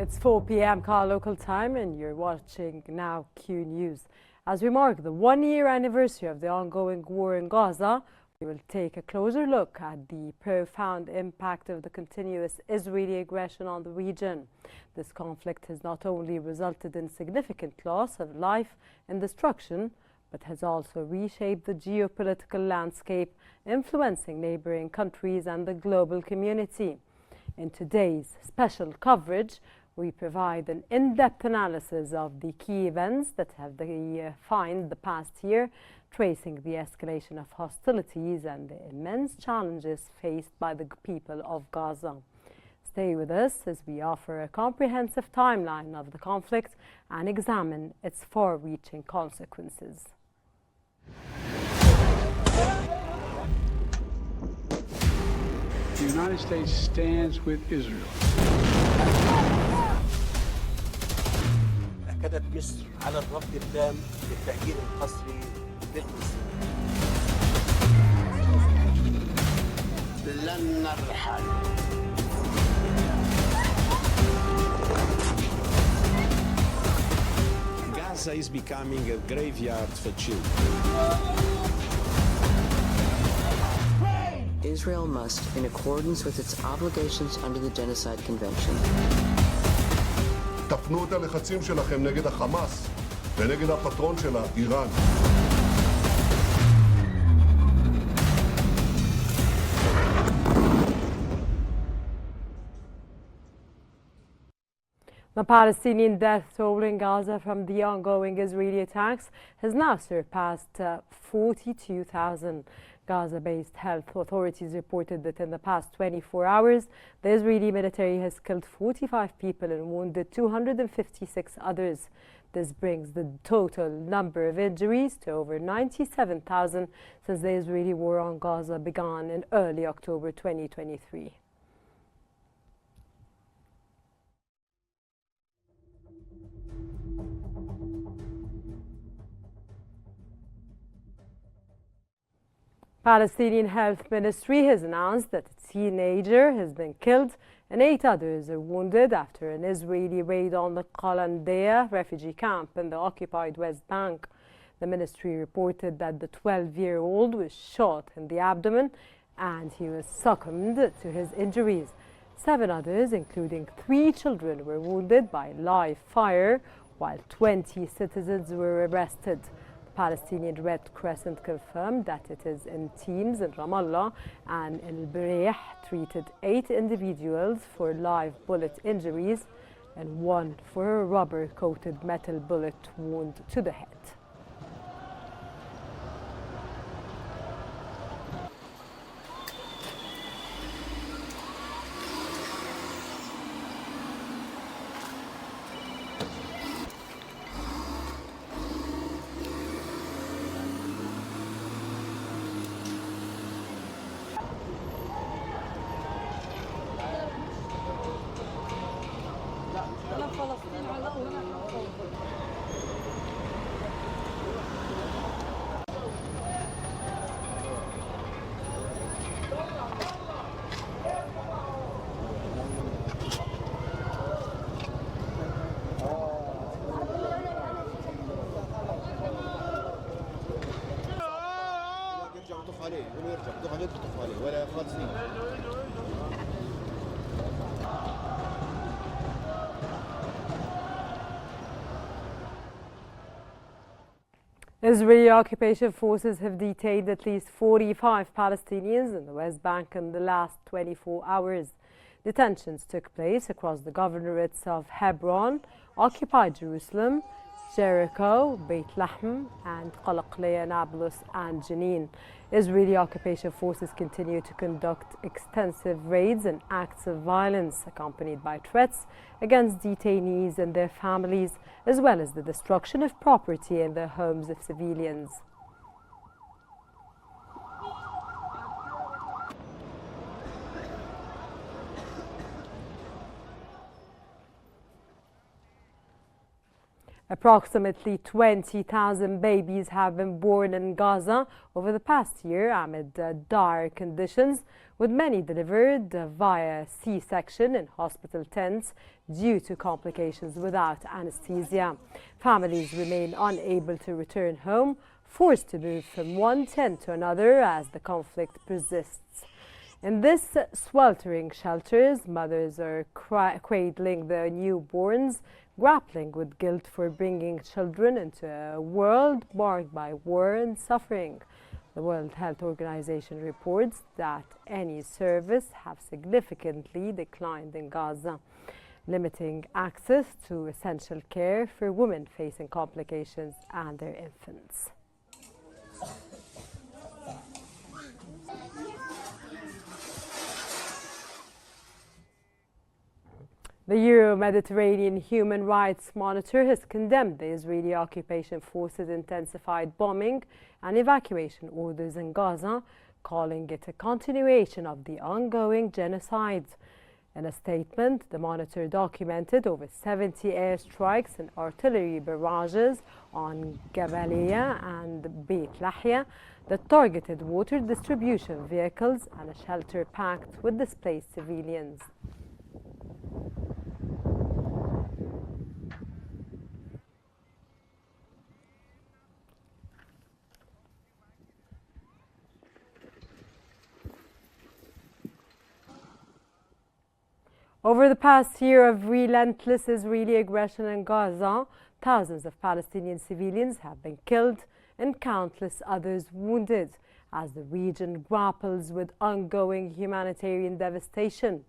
It's 4 p.m. local time and you're watching now Q News. As we mark the one-year anniversary of the ongoing war in Gaza, we will take a closer look at the profound impact of the continuous Israeli aggression on the region. This conflict has not only resulted in significant loss of life and destruction, but has also reshaped the geopolitical landscape, influencing neighboring countries and the global community. In today's special coverage, we provide an in-depth analysis of the key events that have defined the past year, tracing the escalation of hostilities and the immense challenges faced by the people of Gaza. Stay with us as we offer a comprehensive timeline of the conflict and examine its far-reaching consequences. The United States stands with Israel. أكدت مصر على الرفض التام للتهجير القسري للفلسطينيين. لن نرحل. Gaza is becoming a graveyard for children. Israel must, in accordance with its obligations under the Genocide Convention, תפנו את הלחצים שלכם נגד החמאס ונגד הפטרון שלה, איראן. The Palestinian death toll in Gaza from the ongoing Israeli attacks has now surpassed 42,000. Gaza-based health authorities reported that in the past 24 hours, the Israeli military has killed 45 people and wounded 256 others. This brings the total number of injuries to over 97,000 since the Israeli war on Gaza began in early October 2023. Palestinian Health Ministry has announced that a teenager has been killed and 8 others are wounded after an Israeli raid on the Qalandiya refugee camp in the occupied West Bank. The ministry reported that the 12-year-old was shot in the abdomen and he was succumbed to his injuries. 7 others, including 3 children, were wounded by live fire, while 20 citizens were arrested. Palestinian Red Crescent confirmed that it is in teams in Ramallah and El Berih treated 8 individuals for live bullet injuries and 1 for a rubber-coated metal bullet wound to the head. Israeli occupation forces have detained at least 45 Palestinians in the West Bank in the last 24 hours. Detentions took place across the governorates of Hebron, occupied Jerusalem, Jericho, Beit Lahm, and Qalaqliya, Nablus, and Jenin. Israeli occupation forces continue to conduct extensive raids and acts of violence, accompanied by threats against detainees and their families, as well as the destruction of property and the homes of civilians. Approximately 20,000 babies have been born in Gaza over the past year amid dire conditions, with many delivered via C-section in hospital tents due to complications without anesthesia. Families remain unable to return home, forced to move from one tent to another as the conflict persists. In this sweltering shelters, mothers are cradling their newborns, grappling with guilt for bringing children into a world marked by war and suffering. The World Health Organization reports that any service have significantly declined in Gaza, limiting access to essential care for women facing complications and their infants. The Euro-Mediterranean Human Rights Monitor has condemned the Israeli occupation forces' intensified bombing and evacuation orders in Gaza, calling it a continuation of the ongoing genocide. In a statement, the Monitor documented over 70 airstrikes and artillery barrages on Jabalia and Beit Lahia that targeted water distribution vehicles and a shelter packed with displaced civilians. Over the past year of relentless Israeli aggression in Gaza, thousands of Palestinian civilians have been killed and countless others wounded as the region grapples with ongoing humanitarian devastation.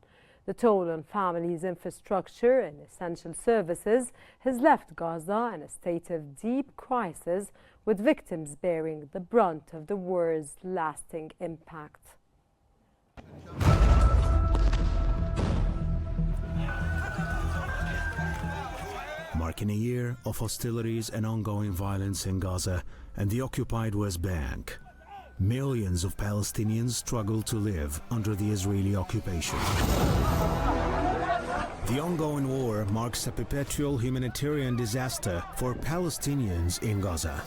The toll on families' infrastructure and essential services has left Gaza in a state of deep crisis, with victims bearing the brunt of the war's lasting impact. Marking a year of hostilities and ongoing violence in Gaza and the occupied West Bank, millions of Palestinians struggle to live under the Israeli occupation. The ongoing war marks a perpetual humanitarian disaster for Palestinians in Gaza.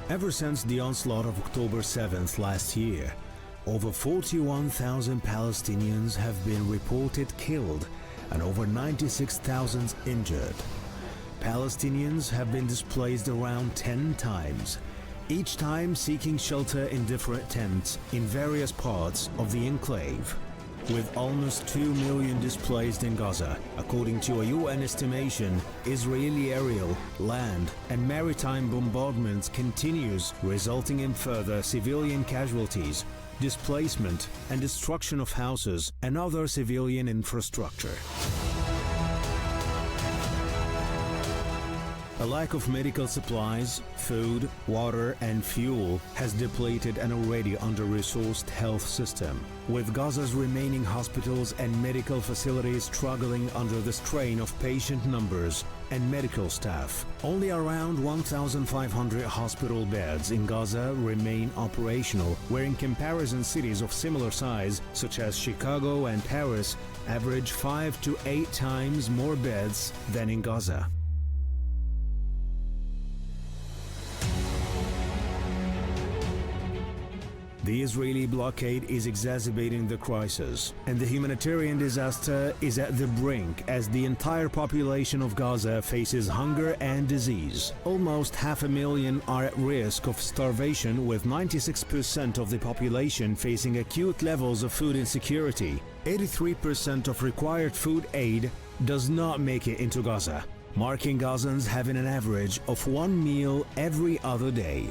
Ever since the onslaught of October 7th last year, over 41,000 Palestinians have been reported killed and over 96,000 injured. Palestinians have been displaced around 10 times, each time seeking shelter in different tents in various parts of the enclave. With almost 2 million displaced in Gaza, according to a UN estimation, Israeli aerial, land and maritime bombardments continues, resulting in further civilian casualties, displacement and destruction of houses and other civilian infrastructure. A lack of medical supplies, food, water and fuel has depleted an already under-resourced health system, with Gaza's remaining hospitals and medical facilities struggling under the strain of patient numbers and medical staff. Only around 1,500 hospital beds in Gaza remain operational, where in comparison cities of similar size, such as Chicago and Paris, average 5 to 8 times more beds than in Gaza. The Israeli blockade is exacerbating the crisis, and the humanitarian disaster is at the brink as the entire population of Gaza faces hunger and disease. Almost 500,000 are at risk of starvation, with 96% of the population facing acute levels of food insecurity. 83% of required food aid does not make it into Gaza, marking Gazans having an average of 1 meal every other day.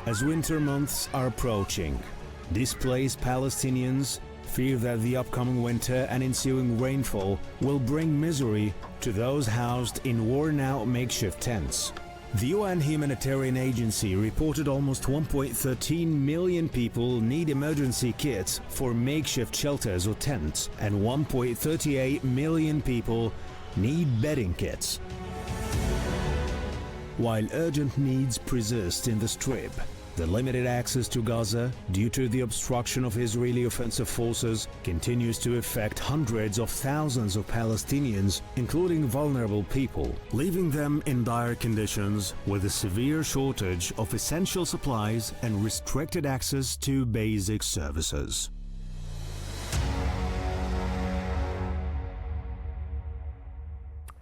As winter months are approaching, displaced Palestinians fear that the upcoming winter and ensuing rainfall will bring misery to those housed in worn-out makeshift tents. The UN Humanitarian Agency reported almost 1.13 million people need emergency kits for makeshift shelters or tents, and 1.38 million people need bedding kits. While urgent needs persist in the Strip, the limited access to Gaza, due to the obstruction of Israeli offensive forces, continues to affect hundreds of thousands of Palestinians, including vulnerable people, leaving them in dire conditions with a severe shortage of essential supplies and restricted access to basic services.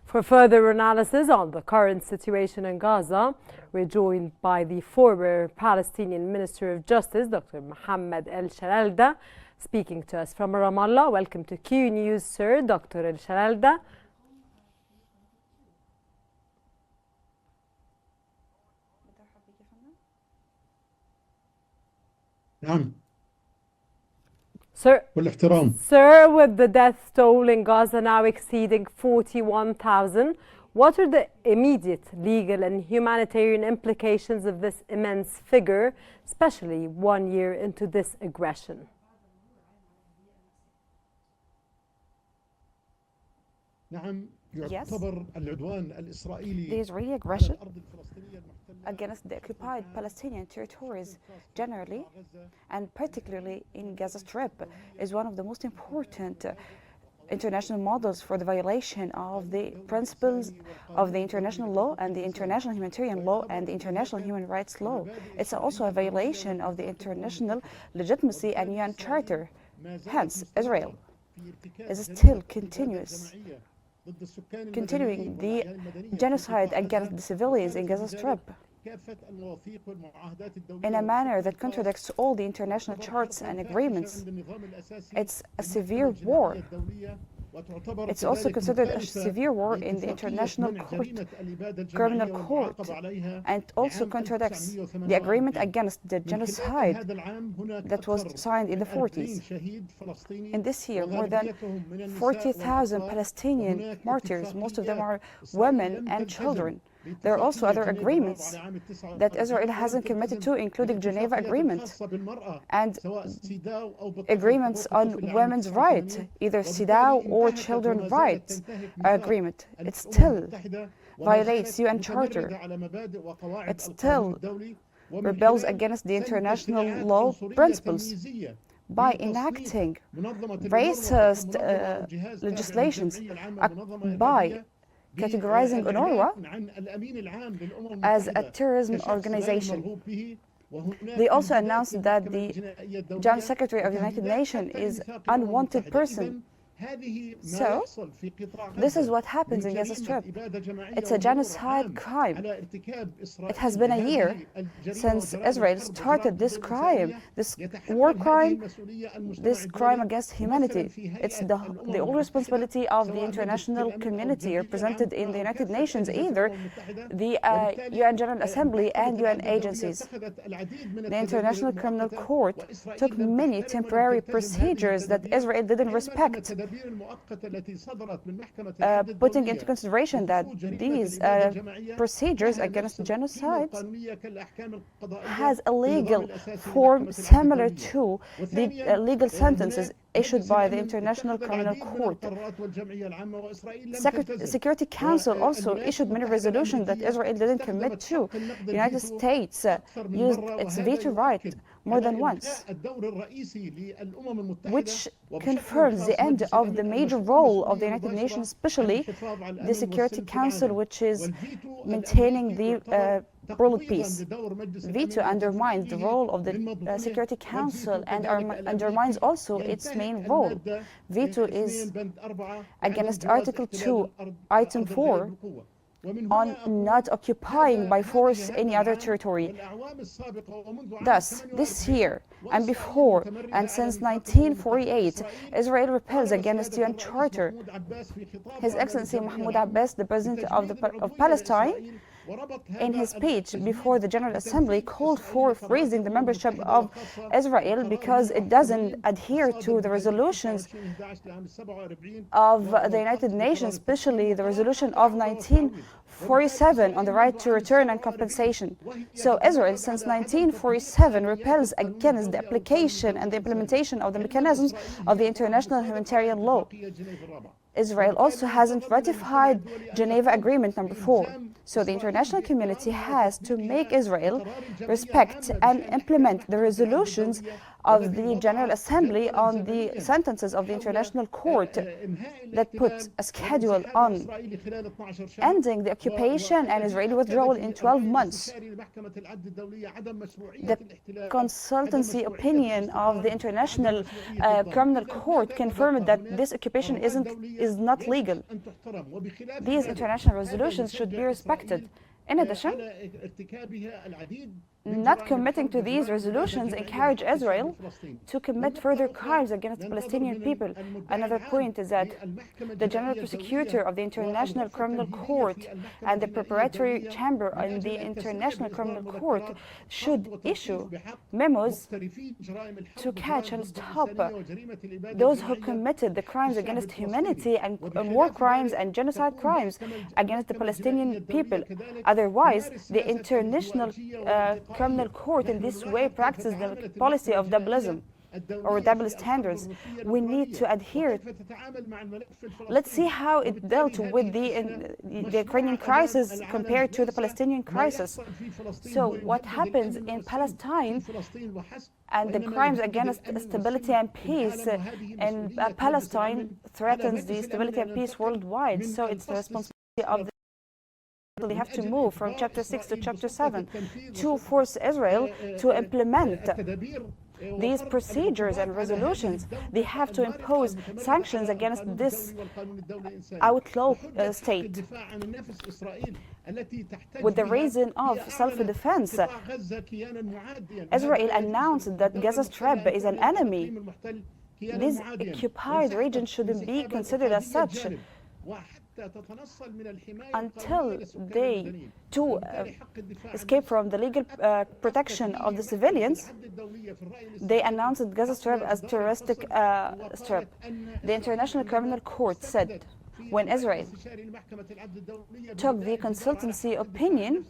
For further analysis on the current situation in Gaza, we're joined by the former Palestinian Minister of Justice, Dr. Mohammed El Shalalda, speaking to us from Ramallah. Welcome to Q News, sir, Dr. El Shalalda. نعم. Sir, والاحترام. Sir, with the death toll in Gaza now exceeding 41,000, what are the immediate legal and humanitarian implications of this immense figure, especially 1 year into this aggression? نعم. Yes, يعتبر العدوان الإسرائيلي the Israeli aggression against the occupied Palestinian territories generally, and particularly in Gaza Strip, is one of the most important international models for the violation of the principles of the international law and the international humanitarian law and the international human rights law. It's also a violation of the international legitimacy and UN Charter. Hence, Israel is still continuing the genocide against the civilians in Gaza Strip in a manner that contradicts all the international charts and agreements. It's a severe war. It's also considered a severe war in the International Criminal Court, and also contradicts the agreement against the genocide that was signed in the 40s. In this year, more than 40,000 Palestinian martyrs, most of them are women and children. There are also other agreements that Israel hasn't committed to, including Geneva Agreement and agreements on women's rights, either CEDAW or children's rights agreement. It still violates UN Charter. It still rebels against the international law principles by enacting racist legislations, by categorizing UNRWA as a terrorism organization. They also announced that the General Secretary of the United Nations is an unwanted person. So, this is what happens in Gaza Strip. It's a genocide crime. It has been a year since Israel started this crime, this war crime, this crime against humanity. It's the whole responsibility of the international community represented in the United Nations, either the UN General Assembly and UN agencies. The International Criminal Court took many temporary procedures that Israel didn't respect, putting into consideration that these procedures against genocide has a legal form similar to the legal sentences issued by the International Criminal Court. Security Council also issued many resolutions that Israel didn't commit to. The United States used its veto right more than once, which confirms the end of the major role of the United Nations, especially the Security Council, which is maintaining the rule of peace. Veto undermines the role of the Security Council and undermines also its main role. Veto is against Article 2, Item 4, on not occupying by force any other territory. Thus, this year and before and since 1948, Israel rebels against the UN Charter. His Excellency Mahmoud Abbas, the President of Palestine, in his speech before the General Assembly, called for freezing the membership of Israel because it doesn't adhere to the resolutions of the United Nations, especially the resolution of 1947 on the right to return and compensation. So Israel, since 1947, repels against the application and the implementation of the mechanisms of the international humanitarian law. Israel also hasn't ratified Geneva Agreement number 4. So the international community has to make Israel respect and implement the resolutions of the General Assembly on the sentences of the International Court that puts a schedule on ending the occupation and Israeli withdrawal in 12 months. The consultancy opinion of the International Criminal Court confirmed that this occupation is not legal. These international resolutions should be respected. In addition, not committing to these resolutions encourage Israel to commit further crimes against the Palestinian people. Another point is that the General Prosecutor of the International Criminal Court and the preparatory chamber in the International Criminal Court should issue memos to catch and stop those who committed the crimes against humanity and war crimes and genocide crimes against the Palestinian people. Otherwise, the International Criminal Court in this way practices the policy of doublism or double standards. We need to adhere. Let's see how it dealt with the Ukrainian crisis compared to the Palestinian crisis. So what happens in Palestine and the crimes against stability and peace in Palestine threatens the stability and peace worldwide. So it's the responsibility of they have to move from chapter 6 to chapter 7 to force Israel to implement these procedures and resolutions. They have to impose sanctions against this outlaw state. With the reason of self-defense, Israel announced that Gaza Strip is an enemy. This occupied region shouldn't be considered as such. Until they escape from the legal protection of the civilians, they announced Gaza Strip as terroristic strip. The International Criminal Court said when Israel took the consultancy opinion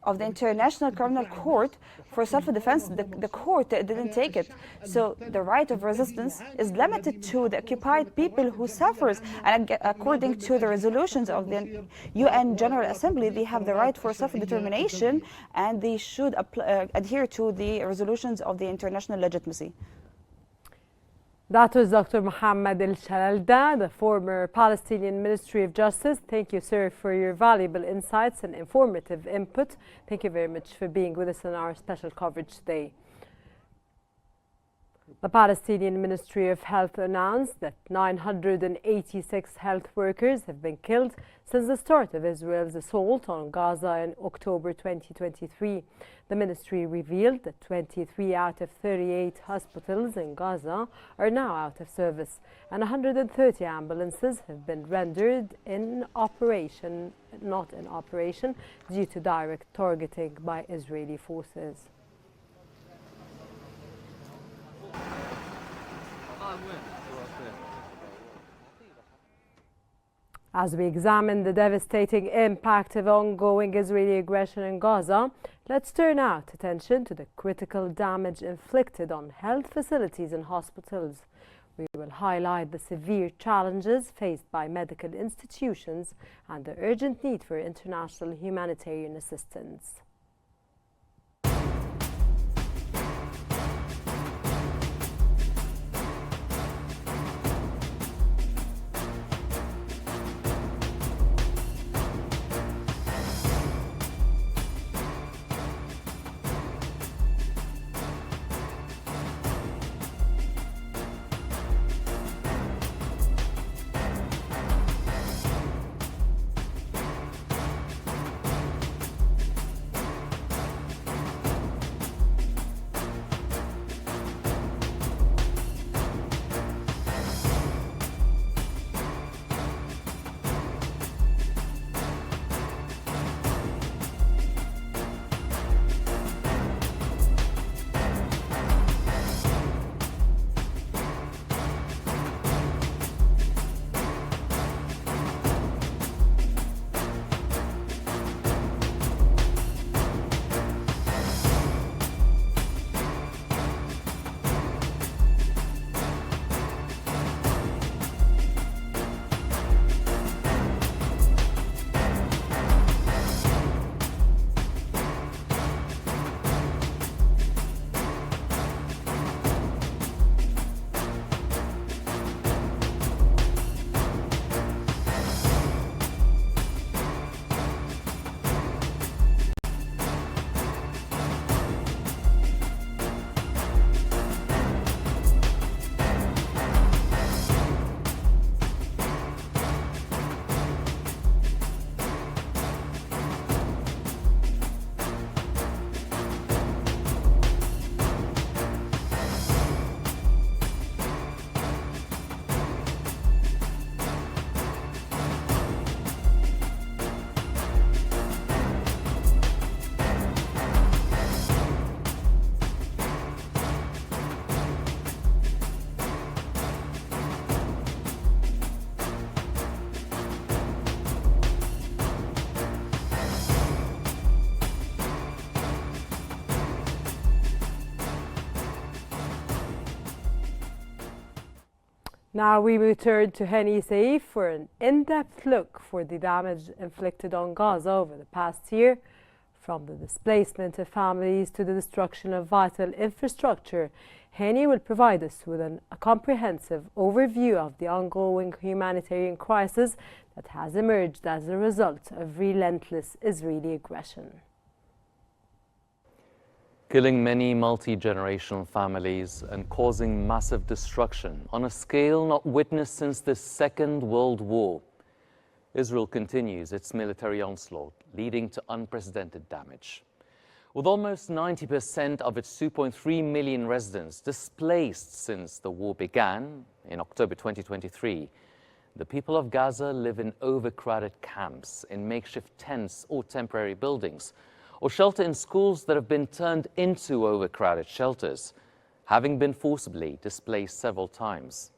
of the International Criminal Court for self-defense, the court didn't take it. So the right of resistance is limited to the occupied people who suffers, and according to the resolutions of the UN General Assembly, they have the right for self-determination, and they should adhere to the resolutions of the international legitimacy. That was Dr. Mohammed El-Shalalda, the former Palestinian Ministry of Justice. Thank you, sir, for your valuable insights and informative input. Thank you very much for being with us on our special coverage today. The Palestinian Ministry of Health announced that 986 health workers have been killed since the start of Israel's assault on Gaza in October 2023. The ministry revealed that 23 out of 38 hospitals in Gaza are now out of service, and 130 ambulances have been rendered not in operation, due to direct targeting by Israeli forces. As we examine the devastating impact of ongoing Israeli aggression in Gaza, let's turn our attention to the critical damage inflicted on health facilities and hospitals. We will highlight the severe challenges faced by medical institutions and the urgent need for international humanitarian assistance. Now we return to Henny Saif for an in-depth look for the damage inflicted on Gaza over the past year. From the displacement of families to the destruction of vital infrastructure, Henny will provide us with a comprehensive overview of the ongoing humanitarian crisis that has emerged as a result of relentless Israeli aggression. Killing many multi-generational families and causing massive destruction on a scale not witnessed since the Second World War. Israel continues its military onslaught, leading to unprecedented damage. With almost 90% of its 2.3 million residents displaced since the war began in October 2023, the people of Gaza live in overcrowded camps, in makeshift tents or temporary buildings, or shelter in schools that have been turned into overcrowded shelters, having been forcibly displaced several times.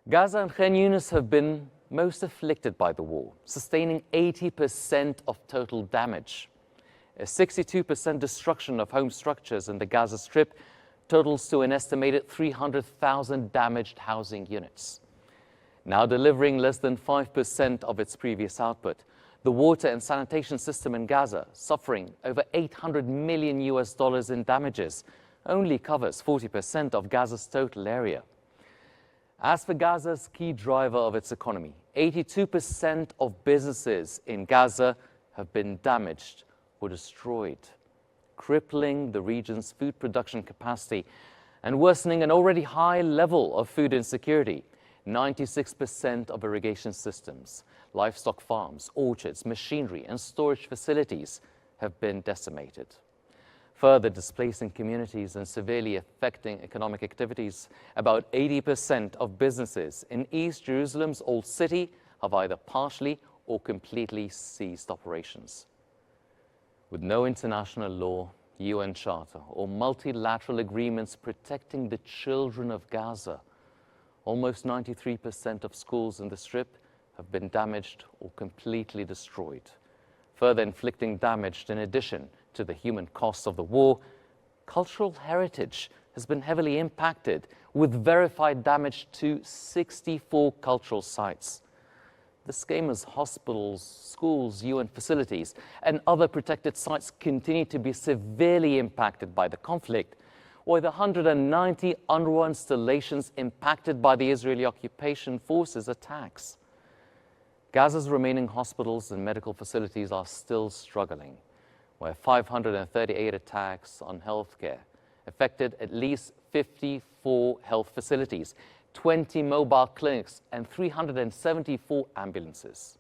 Gaza and Qnews have been most afflicted by the war, sustaining 80% of total damage. A 62% destruction of home structures in the Gaza Strip totals to an estimated 300,000 damaged housing units. Now delivering less than 5% of its previous output, the water and sanitation system in Gaza, suffering over $800 million in damages, only covers 40% of Gaza's total area. As for Gaza's key driver of its economy, 82% of businesses in Gaza have been damaged or destroyed, crippling the region's food production capacity and worsening an already high level of food insecurity. 96% of irrigation systems, livestock farms, orchards, machinery and storage facilities have been decimated, further displacing communities and severely affecting economic activities. About 80% of businesses in East Jerusalem's Old City have either partially or completely ceased operations. With no international law, UN Charter or multilateral agreements protecting the children of Gaza, almost 93% of schools in the Strip have been damaged or completely destroyed, further inflicting damage in addition to the human costs of the war. Cultural heritage has been heavily impacted, with verified damage to 64 cultural sites. The schema's hospitals, schools, UN facilities, and other protected sites continue to be severely impacted by the conflict, with 190 UNRWA installations impacted by the Israeli occupation forces' attacks. Gaza's remaining hospitals and medical facilities are still struggling, where 538 attacks on healthcare affected at least 54 health facilities, 20 mobile clinics, and 374 ambulances.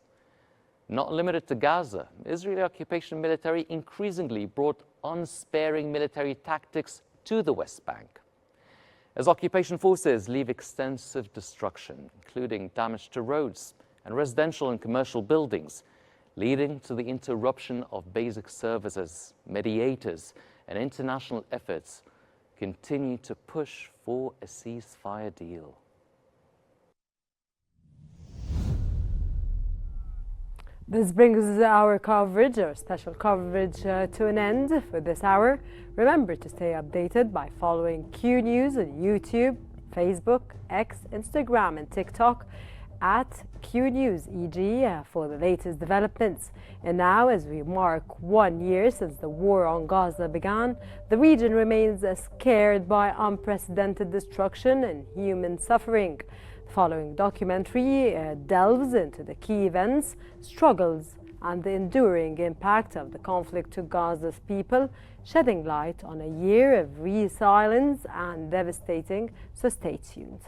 Not limited to Gaza, Israeli occupation military increasingly brought unsparing military tactics to the West Bank, as occupation forces leave extensive destruction, including damage to roads and residential and commercial buildings, leading to the interruption of basic services. Mediators and international efforts continue to push for a ceasefire deal. This brings our special coverage, to an end for this hour. Remember to stay updated by following Qnews on YouTube, Facebook, X, Instagram and TikTok at QNewsEG for the latest developments. And now, as we mark 1 year since the war on Gaza began, the region remains scared by unprecedented destruction and human suffering. The following documentary delves into the key events, struggles and the enduring impact of the conflict to Gaza's people, shedding light on a year of resilience and devastating. So stay tuned.